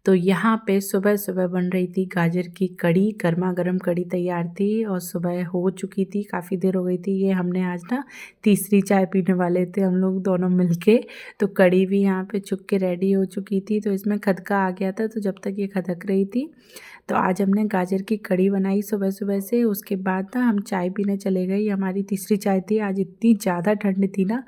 तो यहाँ पे सुबह-सुबह बन रही थी गाजर की कढ़ी, गरमा-गरम कढ़ी तैयार थी और सुबह हो चुकी थी, काफ़ी देर हो गई थी। ये हमने आज ना तीसरी चाय पीने वाले थे हम लोग दोनों मिलके, तो कढ़ी भी यहाँ पे छुक के रेडी हो चुकी थी। तो इसमें खदका आ गया था, तो जब तक ये खदक रही थी, तो आज हमने गाजर की कढ़ी बनाई सुबह-सुबह से। उसके बाद ना हम चाय पीने चले गए, ये हमारी तीसरी चाय थी। आज इतनी ज़्यादा ठंड थी ना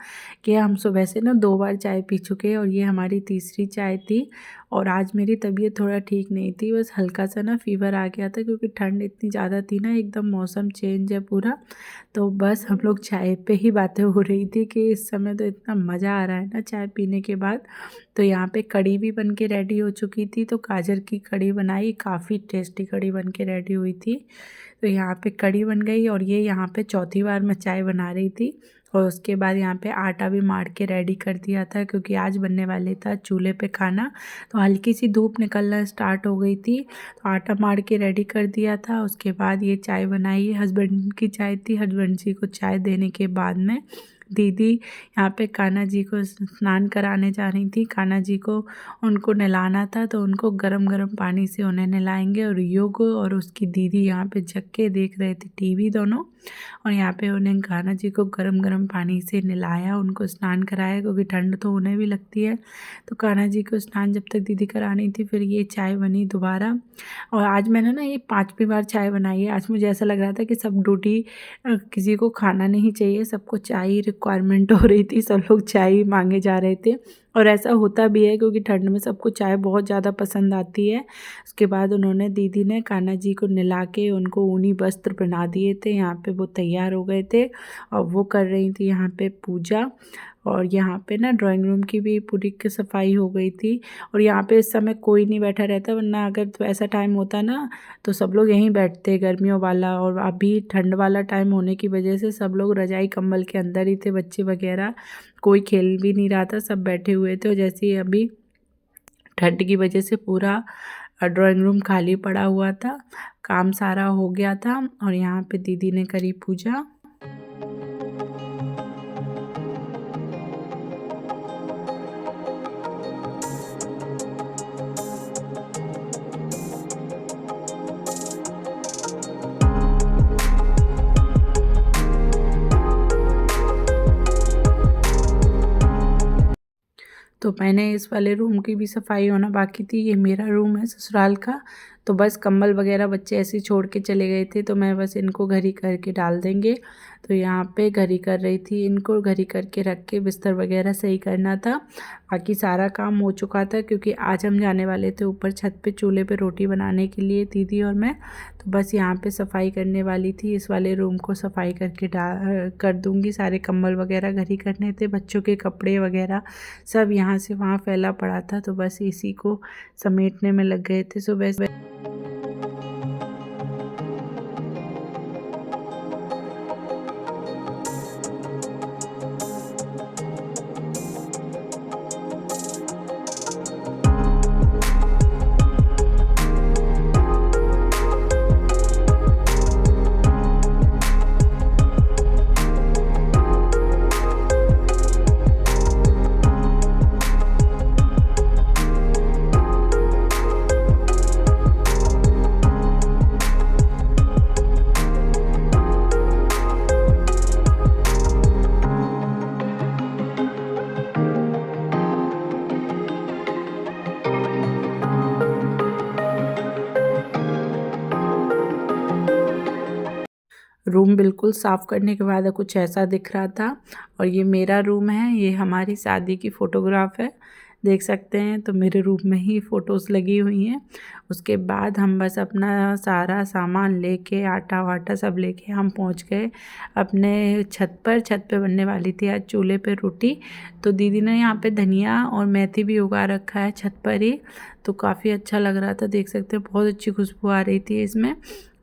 कि हम सुबह से ना 2 बार चाय पी चुके और ये हमारी तीसरी चाय थी। और आज मेरी तबीयत थोड़ा ठीक नहीं थी, बस हल्का सा ना फ़ीवर आ गया था क्योंकि ठंड इतनी ज़्यादा थी ना, एकदम मौसम चेंज है पूरा। तो बस हम लोग चाय पे ही बातें हो रही थी कि इस समय तो इतना मज़ा आ रहा है ना चाय पीने के बाद। तो यहाँ पे कढ़ी भी बन के रेडी हो चुकी थी, तो गाजर की कढ़ी बनाई, काफ़ी टेस्टी कढ़ी बन के रेडी हुई थी। तो यहाँ पे कढ़ी बन गई और ये यहाँ पे चौथी बार मैं चाय बना रही थी। और उसके बाद यहाँ पे आटा भी मार के रेडी कर दिया था क्योंकि आज बनने वाले था चूल्हे पे खाना। तो हल्की सी धूप निकलना स्टार्ट हो गई थी, तो आटा मार के रेडी कर दिया था। उसके बाद ये चाय बनाई, हस्बैंड की चाय थी। हस्बैंड जी को चाय देने के बाद में दीदी यहाँ पे कान्हा जी को स्नान कराने जा रही थी। कान्हा जी को उनको नहलाना था, तो उनको गरम गरम पानी से उन्हें नहलाएंगे। और योग और उसकी दीदी यहाँ पे जग के देख रहे थे टीवी दोनों, और यहाँ पे उन्हें कान्हा जी को गरम गरम पानी से नहलाया, उनको स्नान कराया क्योंकि ठंड तो उन्हें भी लगती है। तो कान्हा जी को स्नान जब तक दीदी करानी थी, फिर ये चाय बनी दोबारा। और आज मैंने ना ये 5वीं बार चाय बनाई है। आज मुझे ऐसा लग रहा था कि सब ड्यूटी किसी को खाना नहीं चाहिए, सबको चाय ही रिक्वायरमेंट हो रही थी, सब लोग चाय ही मांगे जा रहे थे। और ऐसा होता भी है क्योंकि ठंड में सबको चाय बहुत ज़्यादा पसंद आती है। उसके बाद उन्होंने दीदी ने कान्हा जी को नहला के उनको ऊनी वस्त्र पहना दिए थे। यहाँ पे वो तैयार हो गए थे और वो कर रही थी यहाँ पे पूजा। और यहाँ पे ना ड्राइंग रूम की भी पूरी की सफाई हो गई थी। और यहाँ पे इस समय कोई नहीं बैठा रहता, वरना अगर तो ऐसा टाइम होता ना तो सब लोग यहीं बैठते गर्मियों वाला। और अभी ठंड वाला टाइम होने की वजह से सब लोग रजाई कंबल के अंदर ही थे, बच्चे वगैरह कोई खेल भी नहीं रहा था, सब बैठे हुए थे। और जैसे ही अभी ठंड की वजह से पूरा ड्राइंग रूम खाली पड़ा हुआ था, काम सारा हो गया था। और यहाँ पे दीदी ने करी पूजा। तो मैंने इस वाले रूम की भी सफाई होना बाकी थी। ये मेरा रूम है ससुराल का, तो बस कंबल वगैरह बच्चे ऐसे ही छोड़ के चले गए थे, तो मैं बस इनको घर ही करके डाल देंगे। तो यहाँ पे घर ही कर रही थी, इनको घर ही करके रख के बिस्तर वगैरह सही करना था। बाकी सारा काम हो चुका था क्योंकि आज हम जाने वाले थे ऊपर छत पे चूल्हे पे रोटी बनाने के लिए, दीदी और मैं। तो बस यहाँ पे सफाई करने वाली थी, इस वाले रूम को सफाई करके कर दूँगी। सारे कंबल वगैरह घर ही करने थे, बच्चों के कपड़े वगैरह सब यहाँ से वहाँ फैला पड़ा था, तो बस इसी को समेटने में लग गए थे सुबह से। रूम बिल्कुल साफ़ करने के बाद कुछ ऐसा दिख रहा था। और ये मेरा रूम है, ये हमारी शादी की फ़ोटोग्राफ है, देख सकते हैं। तो मेरे रूम में ही फ़ोटोज़ लगी हुई हैं। उसके बाद हम बस अपना सारा सामान लेके, आटा वाटा सब लेके हम पहुंच गए अपने छत पर। छत पे बनने वाली थी आज चूल्हे पे रोटी, तो दीदी ने यहाँ पे धनिया और मेथी भी उगा रखा है छत पर ही, तो काफ़ी अच्छा लग रहा था, देख सकते हैं बहुत अच्छी खुशबू आ रही थी इसमें।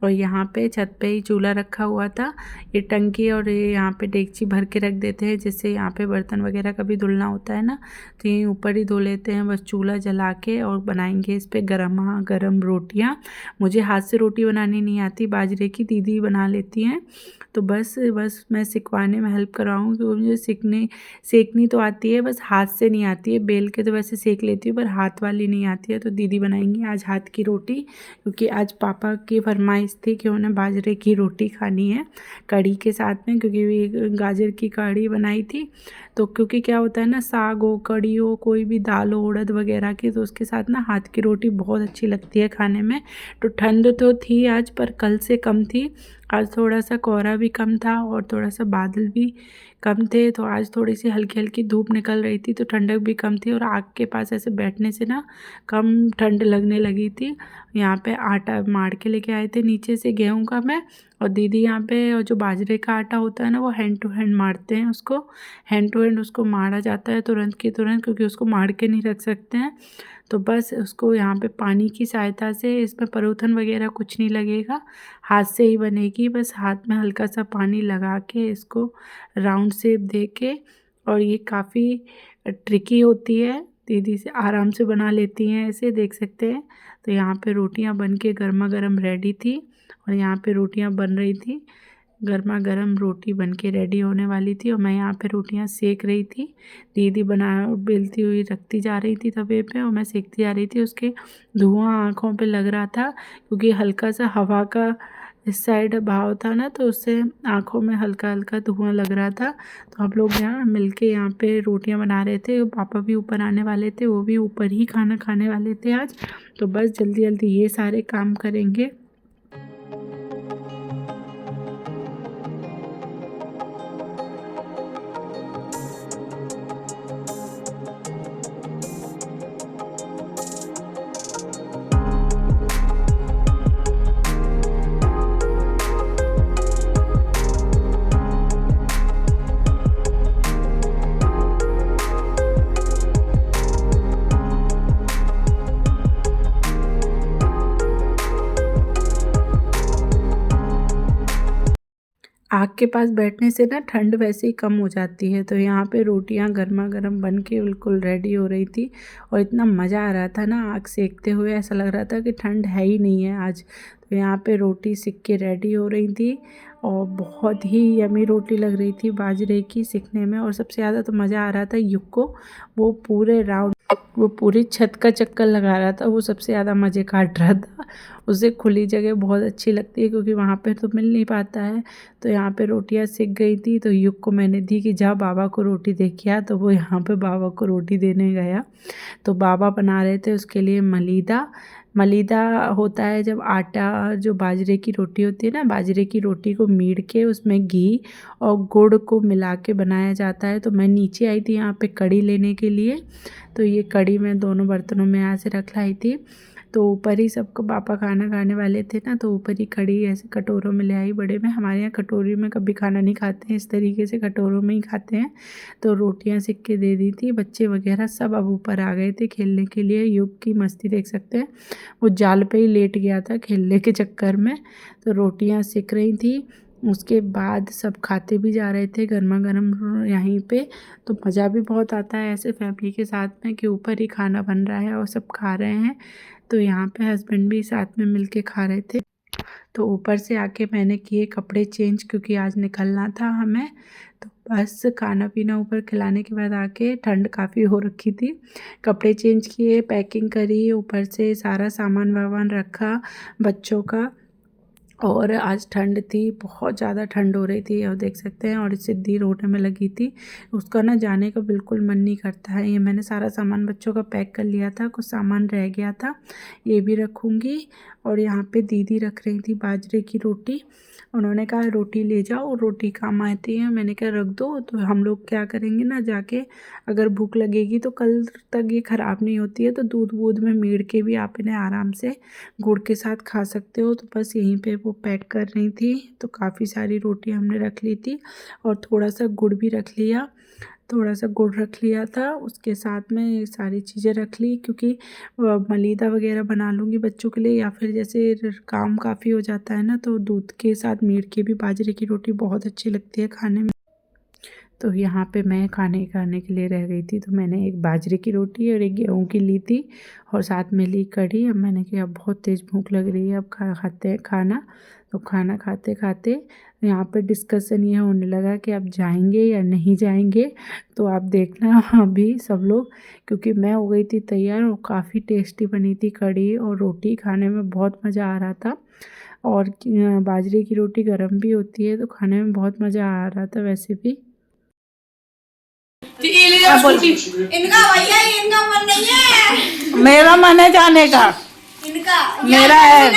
और यहाँ पे छत पे ही चूल्हा रखा हुआ था। ये टंकी और ये यहाँ पे डेगची भर के रख देते हैं, जिससे यहाँ पे बर्तन वगैरह कभी धुलना होता है ना तो यहीं ऊपर ही धो लेते हैं। बस चूल्हा जला के और बनाएंगे इस पर गरमा गरम रोटियाँ। मुझे हाथ से रोटी बनानी नहीं आती, बाजरे की दीदी बना लेती हैं, तो बस मैं सिखवाने में हेल्प कराऊँ, क्योंकि मुझे सेकनी तो आती है, बस हाथ से नहीं आती है। बेल के तो वैसे सेक लेती हूँ, पर हाथ वाली नहीं आती है। तो दीदी बनाएंगी आज हाथ की रोटी, क्योंकि आज पापा की फरमाइश थी कि उन्हें बाजरे की रोटी खानी है कढ़ी के साथ में, क्योंकि गाजर की कढ़ी बनाई थी। तो क्योंकि क्या होता है ना, साग हो, कढ़ी हो, कोई भी दाल हो उड़द वगैरह की, तो उसके साथ ना हाथ की रोटी बहुत अच्छी लगती है खाने में। तो ठंड तो थी आज, पर कल से कम थी। आज थोड़ा सा कोहरा भी कम था और थोड़ा सा बादल भी कम थे, तो आज थोड़ी सी हल्की हल्की धूप निकल रही थी, तो ठंडक भी कम थी। और आग के पास ऐसे बैठने से ना कम ठंड लगने लगी थी। यहाँ पे आटा मार के लेके आए थे नीचे से गेहूं का मैं, और दीदी यहाँ पे और जो बाजरे का आटा होता है ना, वो हैंड टू हैंड मारते हैं उसको। हैंड टू हैंड उसको मारा जाता है तुरंत की तुरंत, क्योंकि उसको मार के नहीं रख सकते हैं। तो बस उसको यहाँ पे पानी की सहायता से, इसमें परूथन वगैरह कुछ नहीं लगेगा, हाथ से ही बनेगी। बस हाथ में हल्का सा पानी लगा के इसको राउंड शेप दे के, और ये काफ़ी ट्रिकी होती है, दीदी से आराम से बना लेती हैं ऐसे, देख सकते हैं। तो यहाँ पे रोटियां बन के गर्मा गर्म रेडी थी, और यहाँ पे रोटियां बन रही थी, गर्मा गर्म रोटी बन के रेडी होने वाली थी, और मैं यहाँ पे रोटियां सेक रही थी। दीदी बेलती हुई रखती जा रही थी तवे पे, और मैं सेकती जा रही थी। उसके धुआं आँखों पे लग रहा था, क्योंकि हल्का सा हवा का इस साइड भाव था ना, तो उससे आँखों में हल्का हल्का धुआं लग रहा था। तो हम लोग यहाँ मिलके यहाँ पे रोटियां बना रहे थे। पापा भी ऊपर आने वाले थे, वो भी ऊपर ही खाना खाने वाले थे आज। तो बस जल्दी जल्दी ये सारे काम करेंगे। आग के पास बैठने से ना ठंड वैसे ही कम हो जाती है। तो यहाँ पे रोटियाँ गर्मा गर्म बन के बिल्कुल रेडी हो रही थी, और इतना मज़ा आ रहा था ना आग सेकते हुए, ऐसा लग रहा था कि ठंड है ही नहीं है आज। तो यहाँ पे रोटी सिक के रेडी हो रही थी, और बहुत ही यमी रोटी लग रही थी बाजरे की सिकने में। और सबसे ज़्यादा तो मज़ा आ रहा था युग को, वो पूरे राउंड, वो पूरी छत का चक्कर लगा रहा था, वो सबसे ज़्यादा मज़े काट रहा था। उसे खुली जगह बहुत अच्छी लगती है, क्योंकि वहाँ पे तो मिल नहीं पाता है। तो यहाँ पे रोटियाँ सिक गई थी, तो युग को मैंने दी कि जा बाबा को रोटी दे के आ, तो वो यहाँ पे बाबा को रोटी देने गया। तो बाबा बना रहे थे उसके लिए मलीदा। मलीदा होता है जब आटा, जो बाजरे की रोटी होती है ना, बाजरे की रोटी को मीड़ के उसमें घी और गुड़ को मिला के बनाया जाता है। तो मैं नीचे आई थी यहाँ पे कड़ी लेने के लिए, तो ये कड़ी मैं दोनों बर्तनों में यहाँ से रख लाई थी। तो ऊपर ही सबको पापा खाना खाने वाले थे ना, तो ऊपर ही कड़ी ऐसे कटोरों में ले आई बड़े में। हमारे यहाँ कटोरी में कभी खाना नहीं खाते हैं, इस तरीके से कटोरों में ही खाते हैं। तो रोटियां सेक के दे दी थी, बच्चे वगैरह सब अब ऊपर आ गए थे खेलने के लिए। युग की मस्ती देख सकते हैं, वो जाल पे ही लेट गया था खेलने के चक्कर में। तो रोटियां सेक रही थी, उसके बाद सब खाते भी जा रहे थे गर्मा गर्म यहीं पे। तो मज़ा भी बहुत आता है ऐसे फैमिली के साथ में, कि ऊपर ही खाना बन रहा है और सब खा रहे हैं। तो यहाँ पे हस्बैंड भी साथ में मिलके खा रहे थे। तो ऊपर से आके मैंने किए कपड़े चेंज, क्योंकि आज निकलना था हमें। तो बस खाना पीना ऊपर खिलाने के बाद आके, ठंड काफ़ी हो रखी थी, कपड़े चेंज किए, पैकिंग करी, ऊपर से सारा सामान वामान रखा बच्चों का। और आज ठंड थी, बहुत ज़्यादा ठंड हो रही थी, और देख सकते हैं। और सिद्धि रोने में लगी थी, उसका ना जाने का बिल्कुल मन नहीं करता है। ये मैंने सारा सामान बच्चों का पैक कर लिया था, कुछ सामान रह गया था, ये भी रखूँगी। और यहाँ पे दीदी रख रही थी बाजरे की रोटी, उन्होंने कहा रोटी ले जाओ, रोटी काम आती है। मैंने कहा रख दो। तो हम लोग क्या करेंगे ना, जाके अगर भूख लगेगी तो कल तक ये ख़राब नहीं होती है, तो दूध वूध में मीड़ के भी आप इन्हें आराम से गुड़ के साथ खा सकते हो। तो बस यहीं पे वो पैक कर रही थी, तो काफ़ी सारी रोटी हमने रख ली थी, और थोड़ा सा गुड़ भी रख लिया। थोड़ा सा गुड़ रख लिया था, उसके साथ में ये सारी चीज़ें रख ली, क्योंकि मलीदा वगैरह बना लूँगी बच्चों के लिए, या फिर जैसे काम काफ़ी हो जाता है ना, तो दूध के साथ मीठ की भी बाजरे की रोटी बहुत अच्छी लगती है खाने में। तो यहाँ पे मैं खाने के लिए रह गई थी, तो मैंने एक बाजरे की रोटी और एक गेहूं की ली थी, और साथ में ली कढ़ी। अब मैंने कहा अब बहुत तेज़ भूख लग रही है, अब खाते हैं खाना। तो खाना खाते खाते यहाँ पे डिस्कशन ये होने लगा कि अब जाएंगे या नहीं जाएंगे। तो आप देखना अभी सब लोग, क्योंकि मैं हो गई थी तैयार, और काफ़ी टेस्टी बनी थी कढ़ी और रोटी, खाने में बहुत मज़ा आ रहा था। और बाजरे की रोटी गर्म भी होती है, तो खाने में बहुत मज़ा आ रहा था वैसे भी। इनका भैया इनका मन नहीं है, मेरा मन है जाने का, इनका मेरा है,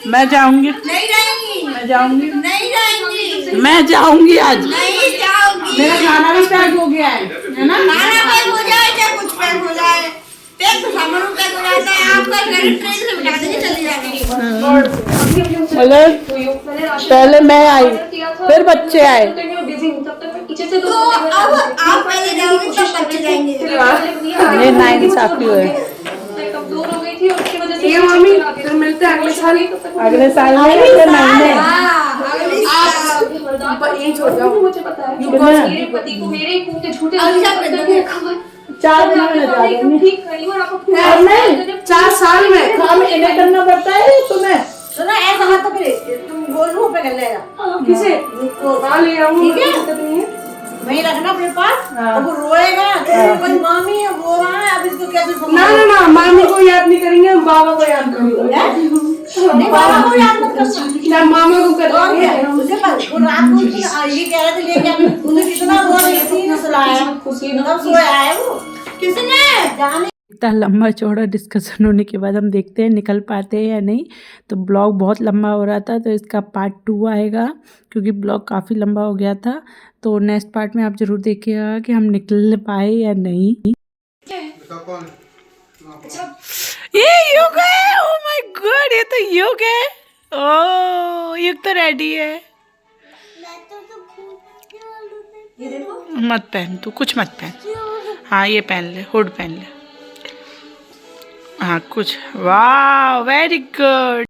मैं जाऊंगी, नहीं रहेंगी, मैं जाऊंगी, नहीं रहेंगी, मैं जाऊंगी आज। नहीं जाओगी। मेरा खाना भी पैक हो गया है ना? खाना पैक हो जाए चाहे कुछ पैक हो जाए, पैक तो सामान पैक हो जाता है। आपका घर ट्रेन से बिठा देंगे, चली जाएंगी। मतलब पहले मैं आई, फिर बच्चे आए, तो अब आप पहले जाओगे तब बच्चे जाएंगे। ये नाइंसाफी हुए। ये मम्मी फिर मिलते हैं अगले साल में या महीने। यही छोड़ जाओ, मुझे पता है मेरे पति को मेरे खून के झूठे 4 दिन में लगा देंगे। और नहीं 4 साल में काम इन्हें करना पड़ता है तुम्हें। सुना ऐसा मत तो फिर तुम गोल मुंह पे कर लेगा। किसे हाँ ले आऊंगी, ठीक है? दिक्कत नहीं है। वही रखना अपने पास। अब वो रोएगा कोई मामी रो रहा है, अब इसको कैसे ना ना ना, मामी को याद नहीं करेंगे, हम बाबा को याद करेंगे। नहीं बाबा को याद मत करना, मामा को करेंगे। उसे वो रात को ये कह रहे थे लेके उन्हें कितना रो रही थी, ने सुलाया तब सोया है वो किसने जाने। इतना लंबा चौड़ा डिस्कशन होने के बाद हम देखते हैं निकल पाते हैं या नहीं। तो ब्लॉग बहुत लंबा हो रहा था, तो इसका पार्ट 2 आएगा, क्योंकि ब्लॉग काफ़ी लंबा हो गया था। तो नेक्स्ट पार्ट में आप ज़रूर देखिएगा कि हम निकल पाए या नहीं। ये युग है, ओह माय गॉड, ये तो युग है। ओह युग तो रेडी है। मत पहन, तू कुछ मत पहन। हाँ ये पहन ले, हुड पहन ले। हाँ कुछ, वाह वेरी गुड।